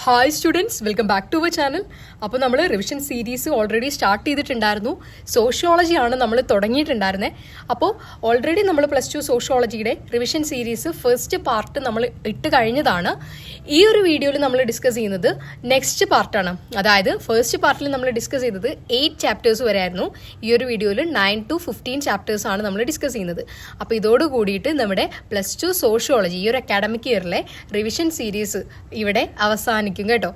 Hi students, welcome back to our channel. അപ്പോൾ നമ്മൾ revision series already start ചെയ്തിട്ടുണ്ടായിരുന്നു. സോഷ്യോളജിയാണ് നമ്മൾ തുടങ്ങിയിട്ടുണ്ടായിരുന്നത്. അപ്പോൾ ഓൾറെഡി നമ്മൾ +2 സോഷ്യോളജിയുടെ റിവിഷൻ സീരീസ് ഫസ്റ്റ് പാർട്ട് നമ്മൾ ഇട്ട് കഴിഞ്ഞതാണ്. ഈ ഒരു വീഡിയോയിൽ നമ്മൾ ഡിസ്കസ് ചെയ്യുന്നത് നെക്സ്റ്റ് പാർട്ടാണ്. അതായത് ഫസ്റ്റ് പാർട്ടിൽ നമ്മൾ ഡിസ്കസ് ചെയ്തത് 8 ചാപ്റ്റേഴ്സ് വരെ ആയിരുന്നു. ഈ ഒരു വീഡിയോയിൽ 9 to 15 ചാപ്റ്റേഴ്സ് ആണ് നമ്മൾ ഡിസ്കസ് ചെയ്യുന്നത്. അപ്പോൾ ഇതോട് കൂടിയിട്ട് നമ്മുടെ +2 സോഷ്യോളജി ഈ ഒരു അക്കാഡമിക് ഇയറിലെ റിവിഷൻ സീരീസ് ഇവിടെ അവസാനിക്കും കേട്ടോ.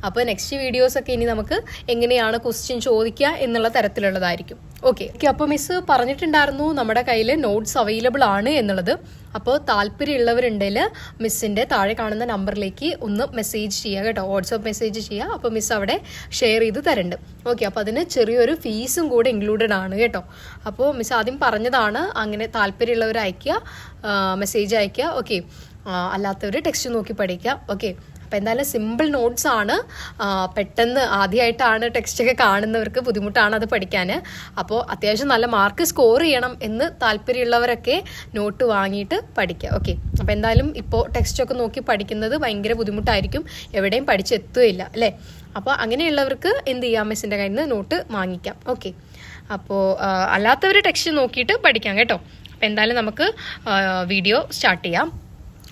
അപ്പോൾ നെക്സ്റ്റ് വീഡിയോസ് ഒക്കെ ഇനി നമുക്ക് എങ്ങനെയാണ് ക്വസ്റ്റ്യൻ ചോദിക്കുക എന്നുള്ള തരത്തിലുള്ളതായിരിക്കും. ഓക്കെ, അപ്പോൾ മിസ് പറഞ്ഞിട്ടുണ്ടായിരുന്നു നമ്മുടെ കയ്യിൽ നോട്ട്സ് അവൈലബിൾ ആണ് എന്നുള്ളത്. അപ്പോൾ താല്പര്യമുള്ളവരുണ്ടെങ്കിൽ മിസ്സിൻ്റെ താഴെ കാണുന്ന നമ്പറിലേക്ക് ഒന്ന് മെസ്സേജ് ചെയ്യുക കേട്ടോ, വാട്സപ്പ് മെസ്സേജ് ചെയ്യുക. അപ്പോൾ മിസ് അവിടെ ഷെയർ ചെയ്ത് തരുന്നുണ്ട്. ഓക്കെ, അപ്പോൾ അതിന് ചെറിയൊരു ഫീസും കൂടെ ഇൻക്ലൂഡഡ് ആണ് കേട്ടോ. അപ്പോൾ മിസ് ആദ്യം പറഞ്ഞതാണ്, അങ്ങനെ താല്പര്യമുള്ളവർ അയയ്ക്കുക, മെസ്സേജ് അയയ്ക്കുക. ഓക്കെ, അല്ലാത്തവർ ടെക്സ്റ്റ് നോക്കി പഠിക്കുക. ഓക്കെ, അപ്പോൾ എന്തായാലും സിമ്പിൾ നോട്ട്സ് ആണ്. പെട്ടെന്ന് ആദ്യമായിട്ടാണ് ടെക്സ്റ്റൊക്കെ കാണുന്നവർക്ക് ബുദ്ധിമുട്ടാണ് അത് പഠിക്കാൻ. അപ്പോൾ അത്യാവശ്യം നല്ല മാർക്ക് സ്കോർ ചെയ്യണം എന്ന് താല്പര്യമുള്ളവരൊക്കെ നോട്ട് വാങ്ങിയിട്ട് പഠിക്കുക. ഓക്കെ, അപ്പോൾ എന്തായാലും ഇപ്പോൾ ടെക്സ്റ്റൊക്കെ നോക്കി പഠിക്കുന്നത് ഭയങ്കര ബുദ്ധിമുട്ടായിരിക്കും, എവിടെയും പഠിച്ചെത്തുകയില്ല അല്ലേ. അപ്പോൾ അങ്ങനെയുള്ളവർക്ക് എന്ത് ചെയ്യാം, മിസ്സിൻ്റെ കയ്യിൽ നിന്ന് നോട്ട് വാങ്ങിക്കാം. ഓക്കെ, അപ്പോൾ അല്ലാത്തവർ ടെക്സ്റ്റ് നോക്കിയിട്ട് പഠിക്കാം കേട്ടോ. അപ്പോൾ എന്തായാലും നമുക്ക് വീഡിയോ സ്റ്റാർട്ട് ചെയ്യാം.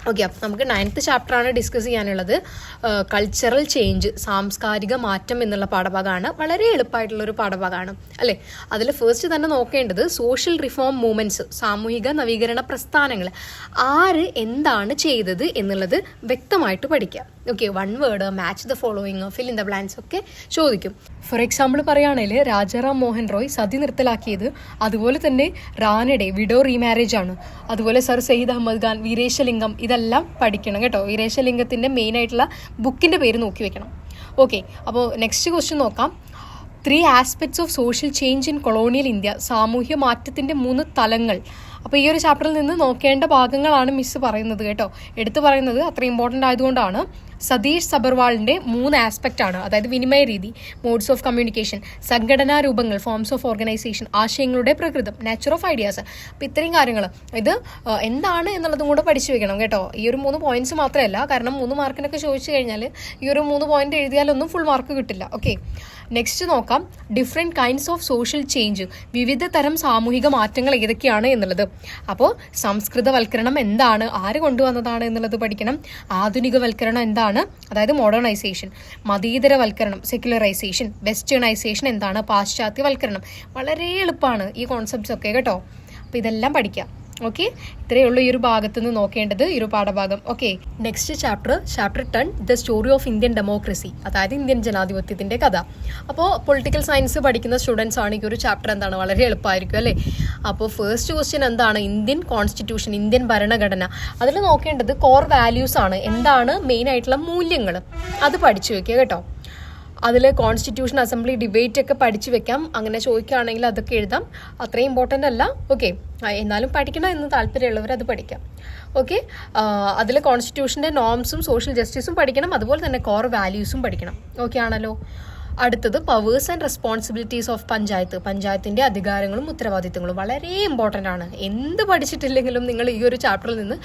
ഓക്കെ, അപ്പോൾ നമുക്ക് 9th ചാപ്റ്ററാണ് ഡിസ്കസ് ചെയ്യാനുള്ളത്. കൾച്ചറൽ ചേഞ്ച്, സാംസ്കാരിക മാറ്റം എന്നുള്ള പാഠഭാഗമാണ്. വളരെ എളുപ്പമായിട്ടുള്ളൊരു പാഠഭാഗമാണ് അല്ലേ. അതിൽ ഫസ്റ്റ് തന്നെ നോക്കേണ്ടത് സോഷ്യൽ റിഫോം മൂവ്മെൻറ്റ്സ്, സാമൂഹിക നവീകരണ പ്രസ്ഥാനങ്ങൾ ആര് എന്താണ് ചെയ്തത് എന്നുള്ളത് വ്യക്തമായിട്ട് പഠിക്കുക. Okay, 1 word, match the following, fill in the blanks ഒക്കെ ചോദിക്കും. ഫോർ എക്സാമ്പിൾ പറയുകയാണെങ്കിൽ രാജാറാം മോഹൻ റോയ് സതി നിർത്തലാക്കിയത്, അതുപോലെ തന്നെ റാനഡെ വിഡോ റീമാരേജ് ആണ്, അതുപോലെ സർ സയ്യിദ് അഹമ്മദ് ഖാൻ, വീരേശലിംഗം, ഇതെല്ലാം പഠിക്കണം കേട്ടോ. വീരേശലിംഗത്തിൻ്റെ മെയിൻ ആയിട്ടുള്ള ബുക്കിൻ്റെ പേര് നോക്കി വെക്കണം. ഓക്കെ, അപ്പോൾ നെക്സ്റ്റ് ക്വസ്റ്റ്യൻ നോക്കാം. 3 aspects of social change in colonial India, സാമൂഹ്യ മാറ്റത്തിൻ്റെ 3 തലങ്ങൾ. അപ്പോൾ ഈ ഒരു ചാപ്റ്ററിൽ നിന്ന് നോക്കേണ്ട ഭാഗങ്ങളാണ് മിസ് പറയുന്നത് കേട്ടോ. എടുത്തു പറയുന്നത് അത്ര ഇമ്പോർട്ടൻ്റ് ആയതുകൊണ്ടാണ്. സതീഷ് സബർവാളിൻ്റെ 3 ആസ്പെക്റ്റ് ആണ്. അതായത് വിനിമയ രീതി, മോഡ്സ് ഓഫ് കമ്മ്യൂണിക്കേഷൻ, സംഘടനാ രൂപങ്ങൾ, ഫോംസ് ഓഫ് ഓർഗനൈസേഷൻ, ആശയങ്ങളുടെ പ്രകൃതം, നേച്ചർ ഓഫ് ഐഡിയാസ്. അപ്പോൾ ഇത്രയും കാര്യങ്ങൾ ഇത് എന്താണ് എന്നുള്ളതും കൂടെ പഠിച്ചു വെക്കണം കേട്ടോ. ഈ ഒരു 3 പോയിന്റ്സ് മാത്രമല്ല, കാരണം 3 മാർക്കിനൊക്കെ ചോദിച്ചു കഴിഞ്ഞാൽ ഈ ഒരു 3 പോയിന്റ് എഴുതിയാലൊന്നും ഫുൾ മാർക്ക് കിട്ടില്ല. ഓക്കെ, നെക്സ്റ്റ് നോക്കാം. Different kinds of social change, വിവിധ തരം സാമൂഹിക മാറ്റങ്ങൾ ഏതൊക്കെയാണ് എന്നുള്ളത്. അപ്പോൾ സംസ്കൃതവൽക്കരണം എന്താണ്, ആര് കൊണ്ടുവന്നതാണ് എന്നുള്ളത് പഠിക്കണം. ആധുനികവൽക്കരണം എന്താണ്, അതായത് മോഡേണൈസേഷൻ. മതീതരവൽക്കരണം, സെക്യുലറൈസേഷൻ. വെസ്റ്റേണൈസേഷൻ എന്താണ്, പാശ്ചാത്യവൽക്കരണം. വളരെ എളുപ്പമാണ് ഈ കോൺസെപ്റ്റ്സ് ഒക്കെ കേട്ടോ. അപ്പോൾ ഇതെല്ലാം പഠിക്കാം. ഓക്കെ, ഇത്രയേ ഉള്ളൂ ഈ ഒരു ഭാഗത്ത് നിന്ന് നോക്കേണ്ടത്, ഈ ഒരു പാഠഭാഗം. Okay, next chapter 10, the story of Indian democracy, അതായത് ഇന്ത്യൻ ജനാധിപത്യത്തിൻ്റെ കഥ. അപ്പോൾ പൊളിറ്റിക്കൽ സയൻസ് പഠിക്കുന്ന സ്റ്റുഡൻസ് ആണ് ഈ ഒരു ചാപ്റ്റർ എന്താണ് വളരെ എളുപ്പമായിരിക്കും അല്ലേ. അപ്പോൾ ഫസ്റ്റ് ക്വസ്റ്റ്യൻ എന്താണ്, ഇന്ത്യൻ കോൺസ്റ്റിറ്റ്യൂഷൻ, ഇന്ത്യൻ ഭരണഘടന. അതിൽ നോക്കേണ്ടത് കോർ വാല്യൂസ് ആണ്. എന്താണ് മെയിൻ ആയിട്ടുള്ള മൂല്യങ്ങൾ, അത് പഠിച്ചു വെക്കുക കേട്ടോ. അതിൽ കോൺസ്റ്റിറ്റ്യൂഷൻ, അസംബ്ലി, ഡിബേറ്റ് ഒക്കെ പഠിച്ചു വെക്കാം. അങ്ങനെ ചോദിക്കുകയാണെങ്കിൽ അതൊക്കെ എഴുതാം, അത്രയും ഇമ്പോർട്ടൻ്റ് അല്ല. ഓക്കെ, എന്നാലും പഠിക്കണം എന്ന് താല്പര്യമുള്ളവർ അത് പഠിക്കാം. ഓക്കെ, അതിൽ കോൺസ്റ്റിറ്റ്യൂഷൻ്റെ നോംസും സോഷ്യൽ ജസ്റ്റിസും പഠിക്കണം, അതുപോലെ തന്നെ കോർ വാല്യൂസും പഠിക്കണം. ഓക്കെ ആണല്ലോ. അടുത്തത് powers and responsibilities of panchayat, പഞ്ചായത്തിൻ്റെ അധികാരങ്ങളും ഉത്തരവാദിത്തങ്ങളും. വളരെ ഇമ്പോർട്ടൻ്റ് ആണ്. എന്ത് പഠിച്ചിട്ടില്ലെങ്കിലും നിങ്ങൾ ഈ ഒരു ചാപ്റ്ററിൽ നിന്ന്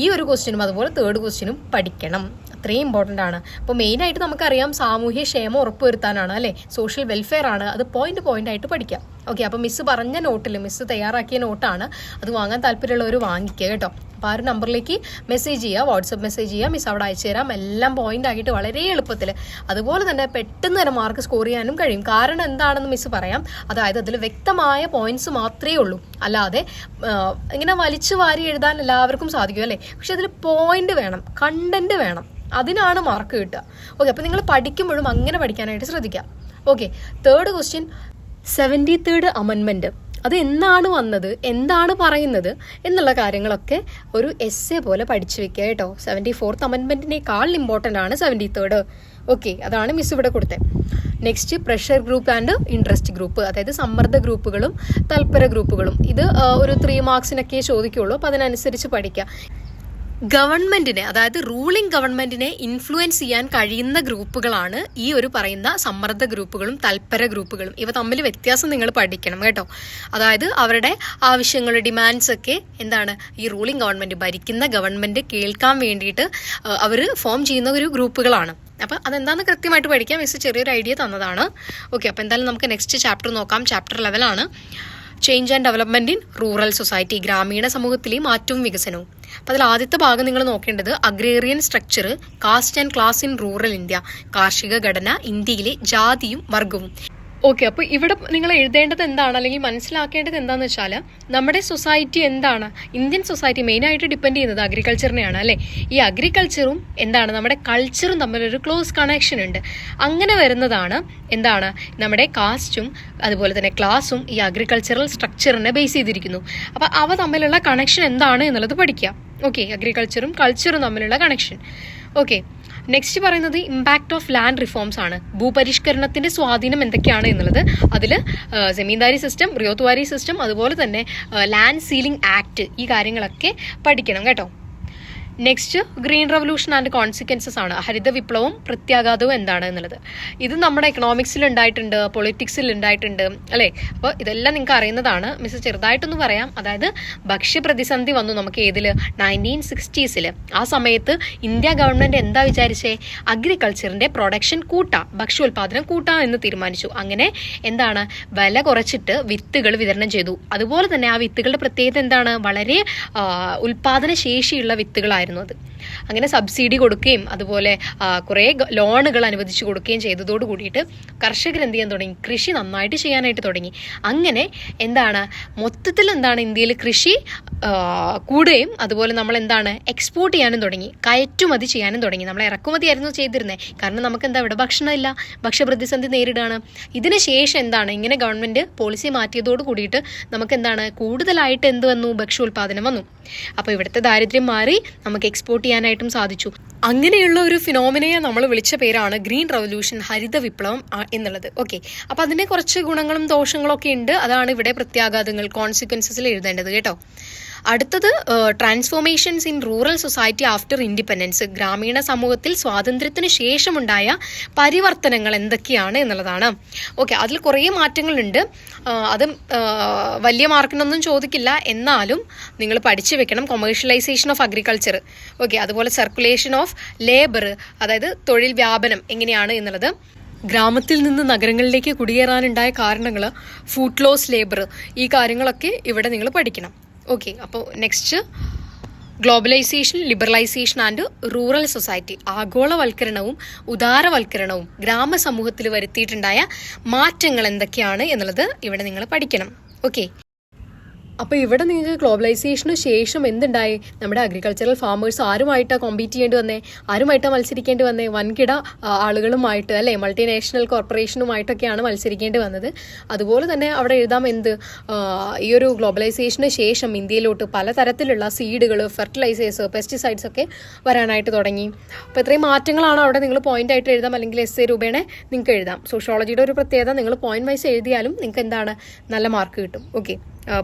ഈ ഒരു ക്വസ്റ്റ്യനും അതുപോലെ 3rd ക്വസ്റ്റ്യനും പഠിക്കണം, അത്രയും ഇമ്പോർട്ടൻ്റ് ആണ്. അപ്പോൾ മെയിനായിട്ട് നമുക്കറിയാം സാമൂഹ്യ ക്ഷേമം ഉറപ്പുവരുത്താനാണ് അല്ലേ, സോഷ്യൽ വെൽഫെയർ ആണ്. അത് പോയിന്റ് ആയിട്ട് പഠിക്കാം. ഓക്കെ, അപ്പോൾ മിസ് പറഞ്ഞ നോട്ടിൽ, മിസ് തയ്യാറാക്കിയ നോട്ടാണ്, അത് വാങ്ങാൻ താല്പര്യമുള്ളവർ വാങ്ങിക്കുക കേട്ടോ. അപ്പോൾ ആ ഒരു നമ്പറിലേക്ക് മെസ്സേജ് ചെയ്യുക, വാട്സപ്പ് മെസ്സേജ് ചെയ്യുക, മിസ് അവിടെ അയച്ചു തരാം. എല്ലാം പോയിന്റ് ആക്കിയിട്ട് വളരെ എളുപ്പത്തിൽ, അതുപോലെ തന്നെ പെട്ടെന്ന് തന്നെ മാർക്ക് സ്കോർ ചെയ്യാനും കഴിയും. കാരണം എന്താണെന്ന് മിസ് പറയാം. അതായത് അതിൽ വ്യക്തമായ പോയിന്റ്സ് മാത്രമേ ഉള്ളൂ, അല്ലാതെ ഇങ്ങനെ വലിച്ചു വാരി എഴുതാൻ എല്ലാവർക്കും സാധിക്കും അല്ലേ. പക്ഷെ അതിൽ പോയിന്റ് വേണം, കണ്ടന്റ് വേണം, അതിനാണ് മാർക്ക് കിട്ടുക. ഓക്കെ, അപ്പോൾ നിങ്ങൾ പഠിക്കുമ്പോഴും അങ്ങനെ പഠിക്കാനായിട്ട് ശ്രദ്ധിക്കാം. Okay, 3rd question 73rd amendment. അത് എന്നാണ് വന്നത്, എന്താണ് പറയുന്നത് എന്നുള്ള കാര്യങ്ങളൊക്കെ ഒരു എസ്സേ പോലെ പഠിച്ചു വെക്കുക കേട്ടോ. 74th അമെൻമെൻറ്റിനേക്കാൾ ഇമ്പോർട്ടൻ്റ് ആണ് 73rd. ഓക്കെ, അതാണ് മിസ് ഇവിടെ കൊടുത്തത്. Next pressure group and interest group, അതായത് സമ്മർദ്ദ ഗ്രൂപ്പുകളും തൽപര ഗ്രൂപ്പുകളും. ഇത് ഒരു 3 മാർക്സിനൊക്കെ ചോദിക്കുള്ളൂ, അപ്പോൾ അതിനനുസരിച്ച് പഠിക്കുക. ഗവൺമെന്റിനെ, അതായത് റൂളിംഗ് ഗവൺമെന്റിനെ ഇൻഫ്ലുവൻസ് ചെയ്യാൻ കഴിയുന്ന ഗ്രൂപ്പുകളാണ് ഈ ഒരു പറയുന്ന സമ്മർദ്ദ ഗ്രൂപ്പുകളും തൽപര ഗ്രൂപ്പുകളും. ഇവ തമ്മിൽ വ്യത്യാസം നിങ്ങൾ പഠിക്കണം കേട്ടോ. അതായത് അവരുടെ ആവശ്യങ്ങൾ, ഡിമാൻഡ്സ് ഒക്കെ എന്താണ് ഈ റൂളിംഗ് ഗവൺമെന്റ്, ഭരിക്കുന്ന ഗവൺമെന്റ് കേൾക്കാൻ വേണ്ടിയിട്ട് അവർ ഫോം ചെയ്യുന്ന ഒരു ഗ്രൂപ്പുകളാണ്. അപ്പോൾ അതെന്താണെന്ന് കൃത്യമായിട്ട് പഠിക്കാം. മിസ് ചെറിയൊരു ഐഡിയ തന്നതാണ്. ഓക്കെ, അപ്പോൾ എന്തായാലും നമുക്ക് നെക്സ്റ്റ് ചാപ്റ്റർ നോക്കാം. ചാപ്റ്റർ 11 ആണ് change and development in rural society, ഗ്രാമീണ സമൂഹത്തിലെ മാറ്റവും വികസനവും. അപ്പോൾ അതിൽ ആദ്യത്തെ ഭാഗം നിങ്ങൾ നോക്കേണ്ടത് agrarian structure, caste and class in rural India, കാർഷിക ഘടന, ഇന്ത്യയിലെ ജാതിയും വർഗവും. ഓക്കെ, അപ്പോൾ ഇവിടെ നിങ്ങൾ എഴുതേണ്ടത് എന്താണ് അല്ലെങ്കിൽ മനസ്സിലാക്കേണ്ടത് എന്താണെന്ന് വെച്ചാൽ നമ്മുടെ സൊസൈറ്റി എന്താണ്, ഇന്ത്യൻ സൊസൈറ്റി മെയിനായിട്ട് ഡിപ്പെൻഡ് ചെയ്യുന്നത് അഗ്രികൾച്ചറിനെയാണ് അല്ലേ. ഈ അഗ്രികൾച്ചറും എന്താണ് നമ്മുടെ കൾച്ചറും തമ്മിലൊരു ക്ലോസ് കണക്ഷൻ ഉണ്ട്. അങ്ങനെ വരുന്നതാണ് എന്താണ് നമ്മുടെ കാസ്റ്റും അതുപോലെ തന്നെ ക്ലാസും ഈ അഗ്രികൾച്ചറൽ സ്ട്രക്ചറിനെ ബേസ് ചെയ്തിരിക്കുന്നു. അപ്പോൾ അവ തമ്മിലുള്ള കണക്ഷൻ എന്താണ് എന്നുള്ളത് പഠിക്കുക. ഓക്കെ, അഗ്രികൾച്ചറും കൾച്ചറും തമ്മിലുള്ള കണക്ഷൻ. ഓക്കെ, നെക്സ്റ്റ് പറയുന്നത് ഇമ്പാക്ട് ഓഫ് ലാൻഡ് റിഫോംസ് ആണ്. ഭൂപരിഷ്കരണത്തിന്റെ സ്വാധീനം എന്തൊക്കെയാണ് എന്നുള്ളത്. അതിൽ ജമീന്ദാരി സിസ്റ്റം, റിയോത്വാരി സിസ്റ്റം, അതുപോലെ തന്നെ ലാൻഡ് സീലിംഗ് ആക്ട്, ഈ കാര്യങ്ങളൊക്കെ പഠിക്കണം കേട്ടോ. Next green revolution and consequences ആണ്. ഹരിത വിപ്ലവവും പ്രത്യാഘാതവും എന്താണ് എന്നുള്ളത്. ഇത് നമ്മുടെ എക്കണോമിക്സിൽ ഉണ്ടായിട്ടുണ്ട്, പൊളിറ്റിക്സിൽ ഉണ്ടായിട്ടുണ്ട് അല്ലേ. അപ്പോൾ ഇതെല്ലാം നിങ്ങൾക്ക് അറിയുന്നതാണ്. മിസ് ചെറുതായിട്ടൊന്ന് പറയാം. അതായത് ഭക്ഷ്യപ്രതിസന്ധി വന്നു നമുക്ക് ഏതിൽ 1960s. ആ സമയത്ത് ഇന്ത്യ ഗവൺമെന്റ് എന്താ വിചാരിച്ചേ, അഗ്രികൾച്ചറിന്റെ പ്രൊഡക്ഷൻ കൂട്ടാം, ഭക്ഷ്യോൽപാദനം കൂട്ടാം എന്ന് തീരുമാനിച്ചു. അങ്ങനെ എന്താണ് വില കുറച്ചിട്ട് വിത്തുകൾ വിതരണം ചെയ്തു. അതുപോലെ തന്നെ ആ വിത്തുകളുടെ പ്രത്യേകത എന്താണ്, വളരെ ഉൽപാദന ശേഷിയുള്ള വിത്തുകളായിരുന്നു അത്. അങ്ങനെ സബ്സിഡി കൊടുക്കുകയും അതുപോലെ കുറേ ലോണുകൾ അനുവദിച്ചു കൊടുക്കുകയും ചെയ്തതോട് കൂടിയിട്ട് കർഷകർ എന്ത് ചെയ്യാൻ തുടങ്ങി, കൃഷി നന്നായിട്ട് ചെയ്യാനായിട്ട് തുടങ്ങി. അങ്ങനെ എന്താണ് മൊത്തത്തിൽ എന്താണ് ഇന്ത്യയിൽ കൃഷി കൂടുകയും അതുപോലെ നമ്മൾ എന്താണ് എക്സ്പോർട്ട് ചെയ്യാനും തുടങ്ങി, കയറ്റുമതി ചെയ്യാനും തുടങ്ങി. നമ്മൾ ഇറക്കുമതി ആയിരുന്നു ചെയ്തിരുന്നത്. കാരണം നമുക്ക് എന്താ ഇവിടെ ഭക്ഷണമില്ല, ഭക്ഷ്യപ്രതിസന്ധി നേരിടുകയാണ്. ഇതിന് ശേഷം എന്താണ് ഇങ്ങനെ ഗവൺമെന്റ് പോളിസി മാറ്റിയതോട് കൂടിയിട്ട് നമുക്ക് എന്താണ് കൂടുതലായിട്ട് എന്ത് വന്നു, ഭക്ഷ്യോൽപാദനം വന്നു. അപ്പോൾ ഇവിടുത്തെ ദാരിദ്ര്യം മാറി നമുക്ക് എക്സ്പോർട്ട് ചെയ്യാനായിട്ടും സാധിച്ചു. അങ്ങനെയുള്ള ഒരു ഫിനോമിനയെ നമ്മൾ വിളിച്ച പേരാണ് ഗ്രീൻ റവല്യൂഷൻ, ഹരിത വിപ്ലവം എന്നുള്ളത്. ഓക്കെ, അപ്പോൾ അതിൻ്റെ കുറച്ച് ഗുണങ്ങളും ദോഷങ്ങളും ഒക്കെ ഉണ്ട്. അതാണ് ഇവിടെ പ്രത്യാഘാതങ്ങൾ, കോൺസിക്വൻസസിൽ എഴുതേണ്ടത് കേട്ടോ. അടുത്തത് transformations in rural society after independence, ഗ്രാമീണ സമൂഹത്തിൽ സ്വാതന്ത്ര്യത്തിന് ശേഷമുണ്ടായ പരിവർത്തനങ്ങൾ എന്തൊക്കെയാണ് എന്നുള്ളതാണ്. ഓക്കെ, അതിൽ കുറേ മാറ്റങ്ങളുണ്ട്. അത് വലിയ മാർക്കിനൊന്നും ചോദിക്കില്ല, എന്നാലും നിങ്ങൾ പഠിച്ചു വെക്കണം. കൊമേഴ്ഷ്യലൈസേഷൻ ഓഫ് അഗ്രികൾച്ചർ, ഓക്കെ, അതുപോലെ സർക്കുലേഷൻ ഓഫ് ലേബർ, അതായത് തൊഴിൽ വ്യാപനം എങ്ങനെയാണ് എന്നുള്ളത്, ഗ്രാമത്തിൽ നിന്ന് നഗരങ്ങളിലേക്ക് കുടിയേറാനുണ്ടായ കാരണങ്ങൾ, ഫുഡ് ലോസ് ലേബർ, ഈ കാര്യങ്ങളൊക്കെ ഇവിടെ നിങ്ങൾ പഠിക്കണം. ഓക്കെ, അപ്പോൾ next globalisation, liberalisation and rural society, ആഗോളവൽക്കരണവും ഉദാരവൽക്കരണവും ഗ്രാമസമൂഹത്തിൽ വരുത്തിയിട്ടുണ്ടായ മാറ്റങ്ങൾ എന്തൊക്കെയാണ് എന്നുള്ളത് ഇവിടെ നിങ്ങൾ പഠിക്കണം. ഓക്കെ, അപ്പോൾ ഇവിടെ നിങ്ങൾക്ക് ഗ്ലോബലൈസേഷന് ശേഷം എന്തുണ്ടായി, നമ്മുടെ അഗ്രികൾച്ചറൽ ഫാമേഴ്സ് ആരുമായിട്ടാണ് കോമ്പീറ്റ് ചെയ്യേണ്ടി വന്നേ, ആരുമായിട്ടാണ് മത്സരിക്കേണ്ടി വന്നേ, വൻകിട ആളുകളുമായിട്ട് അല്ലേ, മൾട്ടിനാഷണൽ കോർപ്പറേഷനുമായിട്ടൊക്കെയാണ് മത്സരിക്കേണ്ടി വന്നത്. അതുപോലെ തന്നെ അവിടെ എഴുതാം എന്ത്, ഈ ഒരു ഗ്ലോബലൈസേഷന് ശേഷം ഇന്ത്യയിലോട്ട് പലതരത്തിലുള്ള സീഡുകൾ, ഫെർട്ടിലൈസേഴ്സ്, പെസ്റ്റിസൈഡ്സ് ഒക്കെ വരാനായിട്ട് തുടങ്ങി. അപ്പോൾ ഇത്രയും മാറ്റങ്ങളാണ് അവിടെ നിങ്ങൾ പോയിന്റ് ആയിട്ട് എഴുതാം, അല്ലെങ്കിൽ എസ്സേ രൂപേണ നിങ്ങൾക്ക് എഴുതാം. സോഷ്യോളജിയുടെ ഒരു പ്രത്യേകത, നിങ്ങൾ പോയിന്റ് വൈസ് എഴുതിയാലും നിങ്ങൾക്ക് എന്താണ് നല്ല മാർക്ക് കിട്ടും. ഓക്കെ,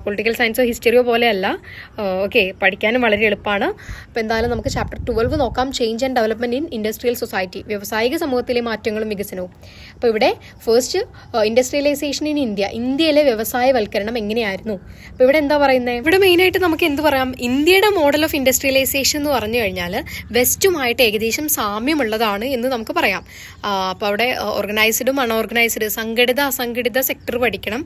പൊളിറ്റിക്കൽ സയൻസോ ഹിസ്റ്ററിയോ പോലെയല്ല. ഓക്കെ, പഠിക്കാനും വളരെ എളുപ്പമാണ്. അപ്പോൾ എന്തായാലും നമുക്ക് ചാപ്റ്റർ 12 നോക്കാം. Change and development in industrial society, വ്യവസായിക സമൂഹത്തിലെ മാറ്റങ്ങളും വികസനവും. അപ്പോൾ ഇവിടെ ഫസ്റ്റ് ഇൻഡസ്ട്രിയലൈസേഷൻ ഇൻ ഇന്ത്യ, ഇന്ത്യയിലെ വ്യവസായവൽക്കരണം എങ്ങനെയായിരുന്നു. അപ്പോൾ ഇവിടെ എന്താ പറയുന്നത്, ഇവിടെ മെയിനായിട്ട് നമുക്ക് എന്ത് പറയാം, ഇന്ത്യയുടെ മോഡൽ ഓഫ് ഇൻഡസ്ട്രിയലൈസേഷൻ എന്ന് പറഞ്ഞു കഴിഞ്ഞാൽ വെസ്റ്റുമായിട്ട് ഏകദേശം സാമ്യമുള്ളതാണ് എന്ന് നമുക്ക് പറയാം. അപ്പോൾ അവിടെ ഓർഗനൈസ്ഡും അൺഓർഗനൈസ്ഡ്, സംഘടിത അസംഘടിത സെക്ടർ പഠിക്കണം.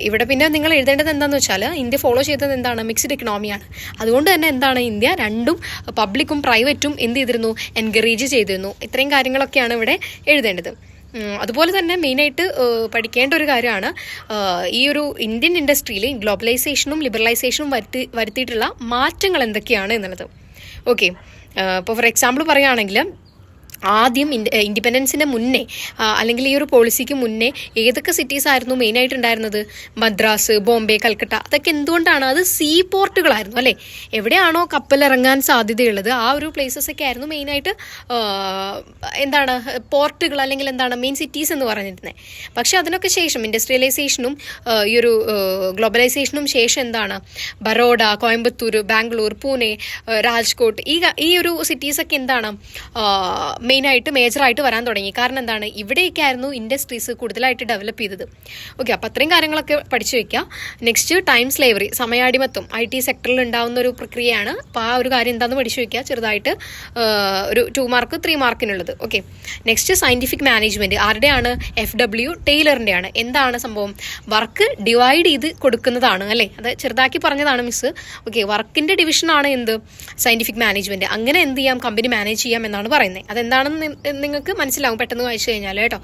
ഇവിടെ പിന്നെ നിങ്ങൾ എഴുതേണ്ടത് എന്താണെന്ന് വെച്ചാൽ ഇന്ത്യ ഫോളോ ചെയ്തത് എന്താണ്, മിക്സ്ഡ് ഇക്കണോമിയാണ്. അതുകൊണ്ട് തന്നെ എന്താണ് ഇന്ത്യ രണ്ടും പബ്ലിക്കും പ്രൈവറ്റും എന്ത് ചെയ്തിരുന്നു, എൻകറേജ് ചെയ്തിരുന്നു. ഇത്രയും കാര്യങ്ങളൊക്കെയാണ് ഇവിടെ എഴുതേണ്ടത്. അതുപോലെ തന്നെ മെയിനായിട്ട് പഠിക്കേണ്ട ഒരു കാര്യമാണ് ഈ ഒരു ഇന്ത്യൻ ഇൻഡസ്ട്രിയിൽ ഗ്ലോബലൈസേഷനും ലിബറലൈസേഷനും വരുത്തിയിട്ടുള്ള മാറ്റങ്ങൾ എന്തൊക്കെയാണ് എന്നുള്ളത്. ഓക്കെ, ഇപ്പോൾ ഫോർ എക്സാമ്പിൾ പറയുകയാണെങ്കിൽ ആദ്യം ഇൻഡിപെൻഡൻസിന് മുന്നേ അല്ലെങ്കിൽ ഈ ഒരു പോളിസിക്ക് മുന്നേ ഏതൊക്കെ സിറ്റീസ് ആയിരുന്നു മെയിനായിട്ട് ഉണ്ടായിരുന്നത്, മദ്രാസ്, ബോംബെ, കൽക്കട്ട. അതൊക്കെ എന്തുകൊണ്ടാണ്, അത് സീ പോർട്ടുകളായിരുന്നു അല്ലേ. എവിടെയാണോ കപ്പലിറങ്ങാൻ സാധ്യതയുള്ളത് ആ ഒരു പ്ലേസസ് ഒക്കെ ആയിരുന്നു മെയിനായിട്ട് എന്താണ് പോർട്ടുകൾ, അല്ലെങ്കിൽ എന്താണ് മെയിൻ സിറ്റീസ് എന്ന് പറഞ്ഞിരുന്നത്. പക്ഷെ അതിനൊക്കെ ശേഷം ഇൻഡസ്ട്രിയലൈസേഷനും ഈ ഒരു ഗ്ലോബലൈസേഷനും ശേഷം എന്താണ് ബറോഡ, കോയമ്പത്തൂർ, ബാംഗ്ലൂർ, പൂനെ, രാജ്കോട്ട്, ഈ ഒരു സിറ്റീസൊക്കെ എന്താണ് മെയിനായിട്ട് മേജറായിട്ട് വരാൻ തുടങ്ങി. കാരണം എന്താണ്, ഇവിടെയൊക്കെയായിരുന്നു ഇൻഡസ്ട്രീസ് കൂടുതലായിട്ട് ഡെവലപ്പ് ചെയ്തത്. ഓക്കെ, അപ്പോൾ അത്രയും കാര്യങ്ങളൊക്കെ പഠിച്ചു വെക്കുക. നെക്സ്റ്റ് ടൈം സ്ലേവറി, സമയാടിമത്വം IT സെക്ടറിൽ ഉണ്ടാവുന്ന ഒരു പ്രക്രിയയാണ്. അപ്പോൾ ആ ഒരു കാര്യം എന്താണെന്ന് പഠിച്ചു വെക്കുക ചെറുതായിട്ട്, ഒരു 2 മാർക്ക് 3 മാർക്കിനുള്ളത്. ഓക്കെ, നെക്സ്റ്റ് സയൻറ്റിഫിക് മാനേജ്മെൻറ്റ് ആരുടെയാണ്? FW ടൈലറിൻ്റെയാണ്. എന്താണ് സംഭവം? വർക്ക് ഡിവൈഡ് ചെയ്ത് കൊടുക്കുന്നതാണ് അല്ലേ, അത് ചെറുതാക്കി പറഞ്ഞതാണ് മിസ്. ഓക്കെ, വർക്കിൻ്റെ ഡിവിഷനാണ് എന്ത്? Scientific management. അങ്ങനെ എന്ത് ചെയ്യാം? കമ്പനി മാനേജ് ചെയ്യാം എന്നാണ് പറയുന്നത്. അതെന്താണെന്ന് നിങ്ങൾക്ക് മനസ്സിലാവും പെട്ടെന്ന് വായിച്ചു കഴിഞ്ഞാൽ കേട്ടോ.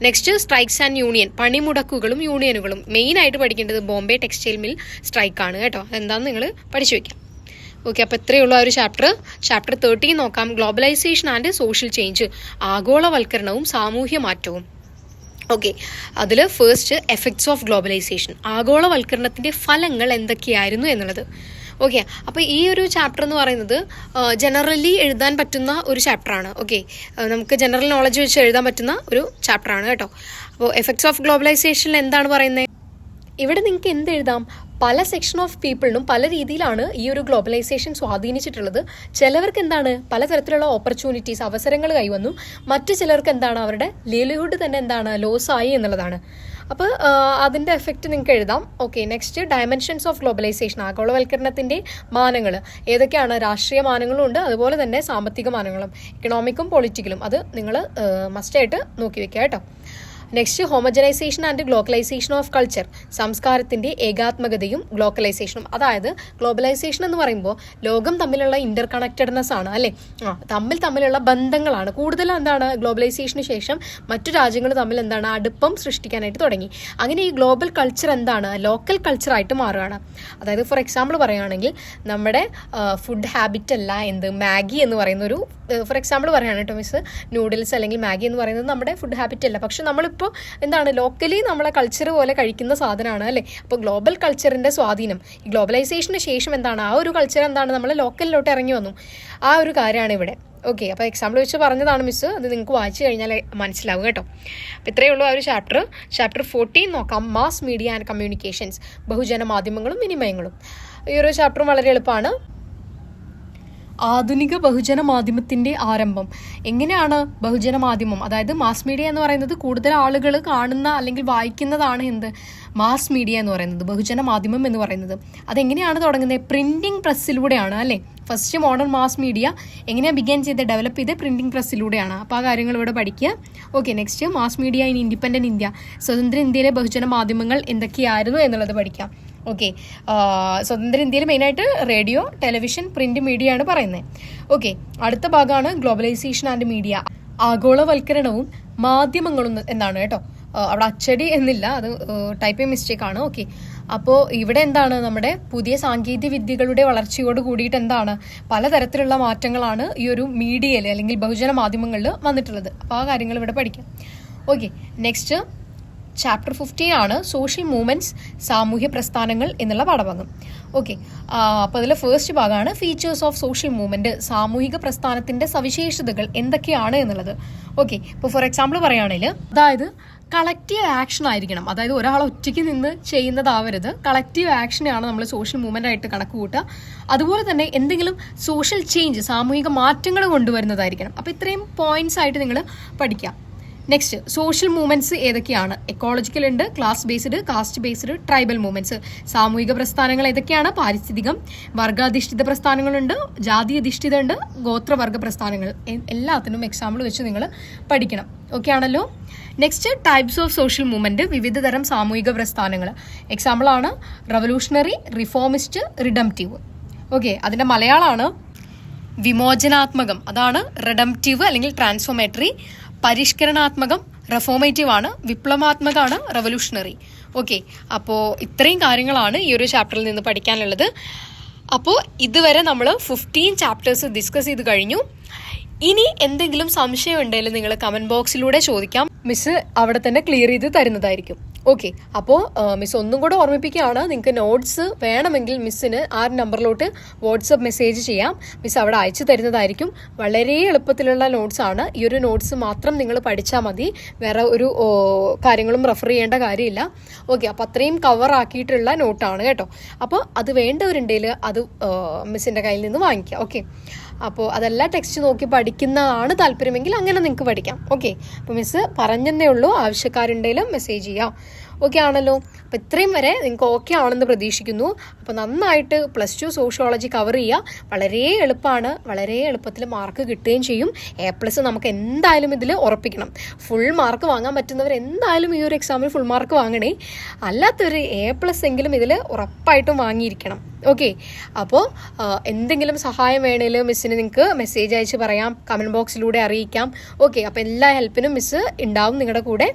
നെക്സ്റ്റ് സ്ട്രൈക്സ് ആൻഡ് യൂണിയൻ, പണിമുടക്കുകളും യൂണിയനുകളും. മെയിനായിട്ട് പഠിക്കേണ്ടത് ബോംബെ ടെക്സ്റ്റൈൽ മിൽ സ്ട്രൈക്കാണ് കേട്ടോ. അതെന്താണെന്ന് നിങ്ങൾ പഠിച്ചു വയ്ക്കാം. ഓക്കെ, അപ്പോൾ ഇത്രയേ ഉള്ളൂ ആ ഒരു ചാപ്റ്റർ 13 നോക്കാം. ഗ്ലോബലൈസേഷൻ ആൻഡ് സോഷ്യൽ ചേഞ്ച്, ആഗോളവൽക്കരണവും സാമൂഹ്യ മാറ്റവും. ഓക്കെ, അതിൽ ഫസ്റ്റ് എഫക്ട്സ് ഓഫ് ഗ്ലോബലൈസേഷൻ, ആഗോളവൽക്കരണത്തിൻ്റെ ഫലങ്ങൾ എന്തൊക്കെയായിരുന്നു എന്നുള്ളത്. ഓക്കെ, അപ്പോൾ ഈ ഒരു ചാപ്റ്റർ എന്ന് പറയുന്നത് ജനറലി എഴുതാൻ പറ്റുന്ന ഒരു ചാപ്റ്ററാണ്. ഓക്കെ, നമുക്ക് ജനറൽ നോളജ് വെച്ച് എഴുതാൻ പറ്റുന്ന ഒരു ചാപ്റ്ററാണ് കേട്ടോ. അപ്പോൾ എഫക്ട്സ് ഓഫ് ഗ്ലോബലൈസേഷനിൽ എന്താണ് പറയുന്നത്? ഇവിടെ നിങ്ങൾക്ക് എന്ത് എഴുതാം? പല സെക്ഷൻ ഓഫ് പീപ്പിളിനും പല രീതിയിലാണ് ഈ ഒരു ഗ്ലോബലൈസേഷൻ സ്വാധീനിച്ചിട്ടുള്ളത്. ചിലവർക്ക് എന്താണ്, പലതരത്തിലുള്ള ഓപ്പർച്യൂണിറ്റീസ്, അവസരങ്ങൾ കൈവന്നു. മറ്റു ചിലർക്ക് എന്താണ്, അവരുടെ ലിവ്ലിഹുഡ് തന്നെ എന്താണ്, ലോസ് ആയി എന്നുള്ളതാണ്. അപ്പോൾ അതിൻ്റെ എഫക്റ്റ് നിങ്ങൾക്ക് എഴുതാം. Okay, next dimensions of globalisation, ആഗോളവൽക്കരണത്തിൻ്റെ മാനങ്ങൾ ഏതൊക്കെയാണ്? രാഷ്ട്രീയ മാനങ്ങളും ഉണ്ട്, അതുപോലെ തന്നെ സാമ്പത്തിക മാനങ്ങളും, ഇക്കണോമിക്കും പൊളിറ്റിക്കലും. അത് നിങ്ങൾ മസ്റ്റായിട്ട് നോക്കി വെക്കുക കേട്ടോ. Next homogenisation and globalisation of culture, സംസ്കാരത്തിൻ്റെ ഏകാത്മകതയും ഗ്ലോബലൈസേഷനും. അതായത് ഗ്ലോബലൈസേഷൻ എന്ന് പറയുമ്പോൾ ലോകം തമ്മിലുള്ള ഇന്റർ കണക്റ്റഡ്നെസ് ആണ് അല്ലേ, തമ്മിലുള്ള ബന്ധങ്ങളാണ് കൂടുതൽ. എന്താണ്, ഗ്ലോബലൈസേഷന് ശേഷം മറ്റു രാജ്യങ്ങൾ തമ്മിൽ എന്താണ്, അടുപ്പം സൃഷ്ടിക്കാനായിട്ട് തുടങ്ങി. അങ്ങനെ ഈ ഗ്ലോബൽ കൾച്ചർ എന്താണ്, ലോക്കൽ കൾച്ചറായിട്ട് മാറുകയാണ്. അതായത് ഫോർ എക്സാമ്പിൾ പറയുകയാണെങ്കിൽ നമ്മുടെ ഫുഡ് ഹാബിറ്റ് അല്ല എന്ത്, മാഗി എന്ന് പറയുന്ന ഒരു, ഫോർ എക്സാമ്പിൾ പറയുകയാണ് കേട്ടോ മിസ്, നൂഡിൽസ് അല്ലെങ്കിൽ മാഗി എന്ന് പറയുന്നത് നമ്മുടെ ഫുഡ് ഹാബിറ്റ് അല്ല. പക്ഷെ നമ്മളിപ്പോൾ എന്താണ്, ലോക്കലി നമ്മളെ കൾച്ചർ പോലെ കഴിക്കുന്ന സാധനമാണ് അല്ലേ. അപ്പോൾ ഗ്ലോബൽ കൾച്ചറിൻ്റെ സ്വാധീനം ഈ ഗ്ലോബലൈസേഷന് ശേഷം എന്താണ്, ആ ഒരു കൾച്ചർ എന്താണ്, നമ്മൾ ലോക്കലിലോട്ട് ഇറങ്ങി വന്നു. ആ ഒരു കാര്യമാണ് ഇവിടെ. ഓക്കെ, അപ്പോൾ എക്സാമ്പിൾ വെച്ച് പറഞ്ഞതാണ് മിസ്, അത് നിങ്ങൾക്ക് വായിച്ചു കഴിഞ്ഞാൽ മനസ്സിലാവും കേട്ടോ. അപ്പോൾ ഇത്രയേ ഉള്ളൂ ആ ഒരു ചാപ്റ്റർ 14 നോക്കാം. മാസ് മീഡിയ ആൻഡ് കമ്മ്യൂണിക്കേഷൻസ്, ബഹുജന മാധ്യമങ്ങളും വിനിമയങ്ങളും. ഈ ഒരു ചാപ്റ്റർ വളരെ എളുപ്പമാണ്. ആധുനിക ബഹുജന മാധ്യമത്തിൻ്റെ ആരംഭം. എങ്ങനെയാണ് ബഹുജന മാധ്യമം, അതായത് മാസ് മീഡിയ എന്ന് പറയുന്നത് കൂടുതൽ ആളുകൾ കാണുന്ന അല്ലെങ്കിൽ വായിക്കുന്നതാണ് എന്ത്, മാസ് മീഡിയ എന്ന് പറയുന്നത്, ബഹുജന മാധ്യമം എന്ന് പറയുന്നത്. അതെങ്ങനെയാണ് തുടങ്ങുന്നത്? പ്രിന്റിംഗ് പ്രസ്സിലൂടെയാണ് അല്ലേ. ഫസ്റ്റ് മോഡേൺ മാസ് മീഡിയ എങ്ങനെയാണ് ബിഗിൻ ചെയ്ത് ഡെവലപ്പ് ചെയ്ത് പ്രിന്റിംഗ് പ്രസ്സിലൂടെയാണ്. അപ്പോൾ ആ കാര്യങ്ങൾ ഇവിടെ പഠിക്കുക. Okay, next mass media in independent India, സ്വതന്ത്ര ഇന്ത്യയിലെ ബഹുജന മാധ്യമങ്ങൾ എന്തൊക്കെയായിരുന്നു എന്നുള്ളത് പഠിക്കാം. ഓക്കെ, സ്വതന്ത്ര ഇന്ത്യയിൽ മെയിനായിട്ട് റേഡിയോ, ടെലിവിഷൻ, പ്രിന്റ് മീഡിയ ആണ് പറയുന്നത്. ഓക്കെ, അടുത്ത ഭാഗമാണ് ഗ്ലോബലൈസേഷൻ ആൻഡ് മീഡിയ, ആഗോളവൽക്കരണവും മാധ്യമങ്ങളും എന്നാണ് കേട്ടോ. അവിടെ അച്ചടി എന്നില്ല, അത് ടൈപ്പിംഗ് മിസ്റ്റേക്ക് ആണ്. ഓക്കെ, അപ്പോൾ ഇവിടെ എന്താണ്, നമ്മുടെ പുതിയ സാങ്കേതിക വിദ്യകളുടെ വളർച്ചയോട് കൂടിയിട്ട് എന്താണ്, പലതരത്തിലുള്ള മാറ്റങ്ങളാണ് ഈ ഒരു മീഡിയയിൽ അല്ലെങ്കിൽ ബഹുജന മാധ്യമങ്ങളിൽ വന്നിട്ടുള്ളത്. അപ്പോൾ ആ കാര്യങ്ങൾ ഇവിടെ പഠിക്കാം. ഓക്കെ, നെക്സ്റ്റ് ചാപ്റ്റർ 15 ആണ് സോഷ്യൽ മൂവ്മെന്റ്സ്, സാമൂഹ്യ പ്രസ്ഥാനങ്ങൾ എന്നുള്ള പാഠഭാഗം. ഓക്കെ, അപ്പോൾ അതിലെ ഫസ്റ്റ് ഭാഗമാണ് ഫീച്ചേഴ്സ് ഓഫ് സോഷ്യൽ മൂവ്മെന്റ്, സാമൂഹിക പ്രസ്ഥാനത്തിന്റെ സവിശേഷതകൾ എന്തൊക്കെയാണ് എന്നുള്ളത്. ഓക്കെ, ഇപ്പോൾ ഫോർ എക്സാമ്പിൾ പറയുകയാണെങ്കിൽ, അതായത് കളക്റ്റീവ് ആക്ഷൻ ആയിരിക്കണം. അതായത് ഒരാൾ ഒറ്റയ്ക്ക് നിന്ന് ചെയ്യുന്നതാവരുത്. കളക്റ്റീവ് ആക്ഷനെയാണ് നമ്മൾ സോഷ്യൽ മൂവ്മെന്റ് ആയിട്ട് കണക്ക് കൂട്ടുക. അതുപോലെ തന്നെ എന്തെങ്കിലും സോഷ്യൽ ചേഞ്ച്, സാമൂഹിക മാറ്റങ്ങൾ കൊണ്ടുവരുന്നതായിരിക്കണം. അപ്പോൾ ഇത്രയും പോയിന്റ്സ് ആയിട്ട് നിങ്ങൾ പഠിക്കുക. നെക്സ്റ്റ് സോഷ്യൽ മൂവ്മെന്റ്സ് ഏതൊക്കെയാണ്? എക്കോളജിക്കൽ ഉണ്ട്, class based, caste based, tribal movements. സാമൂഹിക പ്രസ്ഥാനങ്ങൾ ഏതൊക്കെയാണ്? പാരിസ്ഥിതികം, വർഗാധിഷ്ഠിത പ്രസ്ഥാനങ്ങളുണ്ട്, ജാതി അധിഷ്ഠിത ഉണ്ട്, ഗോത്രവർഗ പ്രസ്ഥാനങ്ങൾ. എല്ലാത്തിനും എക്സാമ്പിൾ വെച്ച് നിങ്ങൾ പഠിക്കണം. ഓക്കെ ആണല്ലോ. Next types of social movement, വിവിധ തരം സാമൂഹിക പ്രസ്ഥാനങ്ങൾ. എക്സാമ്പിൾ ആണ് റവല്യൂഷണറി, റിഫോമിസ്റ്റ്, റിഡംപ്റ്റീവ്. ഓക്കെ, അതിന്റെ മലയാളമാണ് വിമോചനാത്മകം, അതാണ് റിഡംപ്റ്റീവ് അല്ലെങ്കിൽ ട്രാൻസ്ഫോർമേറ്ററി. പരിഷ്കരണാത്മകം റെഫോമേറ്റീവ് ആണ്, വിപ്ലവാത്മകമാണ് റവല്യൂഷണറി. ഓക്കെ, അപ്പോൾ ഇത്രയും കാര്യങ്ങളാണ് ഈ ഒരു ചാപ്റ്ററിൽ നിന്ന് പഠിക്കാനുള്ളത്. അപ്പോൾ ഇതുവരെ നമ്മൾ 15 ചാപ്റ്റേഴ്സ് ഡിസ്കസ് ചെയ്ത് കഴിഞ്ഞു. ഇനി എന്തെങ്കിലും സംശയം ഉണ്ടെങ്കിൽ നിങ്ങൾ കമന്റ് ബോക്സിലൂടെ ചോദിക്കാം, മിസ് അവിടെ തന്നെ ക്ലിയർ ചെയ്ത് തരുന്നതായിരിക്കും. ഓക്കെ, അപ്പോൾ മിസ് ഒന്നും കൂടെ ഓർമ്മിപ്പിക്കുകയാണ്, നിങ്ങൾക്ക് നോട്ട്സ് വേണമെങ്കിൽ മിസ്സിന് ആ നമ്പറിലോട്ട് വാട്സപ്പ് മെസ്സേജ് ചെയ്യാം, മിസ് അവിടെ അയച്ചു തരുന്നതായിരിക്കും. വളരെ എളുപ്പത്തിലുള്ള നോട്ട്സ് ആണ്. ഈ ഒരു നോട്ട്സ് മാത്രം നിങ്ങൾ പഠിച്ചാൽ മതി, വേറെ ഒരു കാര്യങ്ങളും റെഫർ ചെയ്യേണ്ട കാര്യമില്ല. ഓക്കെ, അപ്പോൾ അത്രയും കവർ ആക്കിയിട്ടുള്ള നോട്ടാണ് കേട്ടോ. അപ്പോൾ അത് വേണ്ടവരുണ്ടെങ്കിൽ അത് മിസ്സിൻ്റെ കയ്യിൽ നിന്ന് വാങ്ങിക്കുക. ഓക്കെ, അപ്പോൾ അതെല്ലാം ടെക്സ്റ്റ് നോക്കി പഠിക്കുന്നതാണ് താല്പര്യമെങ്കിൽ അങ്ങനെ നിങ്ങൾക്ക് പഠിക്കാം. ഓക്കെ, അപ്പോൾ മിസ്സ് പറഞ്ഞതേ ഉള്ളൂ, ആവശ്യക്കാരുണ്ടെങ്കിലും മെസ്സേജ് ചെയ്യാം. ഓക്കെ ആണല്ലോ. അപ്പോൾ ഇത്രയും വരെ നിങ്ങൾക്ക് ഓക്കെ ആണെന്ന് പ്രതീക്ഷിക്കുന്നു. അപ്പോൾ നന്നായിട്ട് +2 സോഷ്യോളജി കവർ ചെയ്യുക. വളരെ എളുപ്പമാണ്, വളരെ എളുപ്പത്തിൽ മാർക്ക് കിട്ടുകയും ചെയ്യും. A+ നമുക്ക് എന്തായാലും ഇതിൽ ഉറപ്പിക്കണം. ഫുൾ മാർക്ക് വാങ്ങാൻ പറ്റുന്നവർ എന്തായാലും ഈ ഒരു എക്സാമിൽ ഫുൾ മാർക്ക് വാങ്ങണേ. അല്ലാത്തൊരു A+ എങ്കിലും ഇതിൽ ഉറപ്പായിട്ടും വാങ്ങിയിരിക്കണം. ഓക്കെ, അപ്പോൾ എന്തെങ്കിലും സഹായം വേണേലും മിസ്സിന് നിങ്ങൾക്ക് മെസ്സേജ് അയച്ച് പറയാം, കമൻറ്റ് ബോക്സിലൂടെ അറിയിക്കാം. ഓക്കെ, അപ്പോൾ എല്ലാ ഹെൽപ്പിനും മിസ്സ് ഉണ്ടാവും നിങ്ങളുടെ കൂടെ.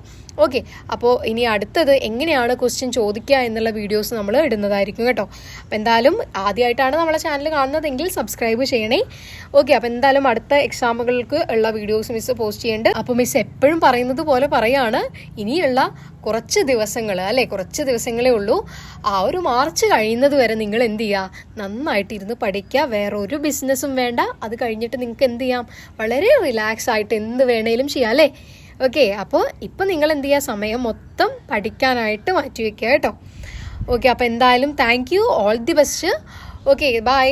ഓക്കെ, അപ്പോൾ ഇനി അടുത്തത് എങ്ങനെയാണ് ക്വസ്റ്റ്യൻ ചോദിക്കുക എന്നുള്ള വീഡിയോസ് നമ്മൾ ഇടുന്നതായിരിക്കും കേട്ടോ. അപ്പോൾ എന്തായാലും ആദ്യമായിട്ടാണ് നമ്മളെ ചാനൽ കാണുന്നതെങ്കിൽ സബ്സ്ക്രൈബ് ചെയ്യണേ. ഓക്കെ, അപ്പോൾ എന്തായാലും അടുത്ത എക്സാമുകൾക്ക് ഉള്ള വീഡിയോസ് മിസ്സ് പോസ്റ്റ് ചെയ്യുന്നുണ്ട്. അപ്പോൾ മിസ്സ് എപ്പോഴും പറയുന്നത് പോലെ പറയാണ്, ഇനിയുള്ള കുറച്ച് ദിവസങ്ങൾ കുറച്ച് ദിവസങ്ങളേ ഉള്ളൂ. ആ ഒരു മാർച്ച് കഴിയുന്നത് വരെ നിങ്ങൾ എന്ത് ചെയ്യുക, നന്നായിട്ടിരുന്ന് പഠിക്കുക. വേറെ ഒരു ബിസിനസ്സും വേണ്ട. അത് കഴിഞ്ഞിട്ട് നിങ്ങൾക്ക് എന്ത് ചെയ്യാം, വളരെ റിലാക്സ് ആയിട്ട് എന്ത് വേണേലും ചെയ്യാം അല്ലേ. ഓക്കെ, അപ്പോൾ ഇപ്പം നിങ്ങൾ എന്ത് ചെയ്യുക, സമയം മൊത്തം പഠിക്കാനായിട്ട് മാറ്റി വയ്ക്കുക കേട്ടോ. ഓക്കെ, അപ്പോൾ എന്തായാലും thank you, all the best. Okay, by.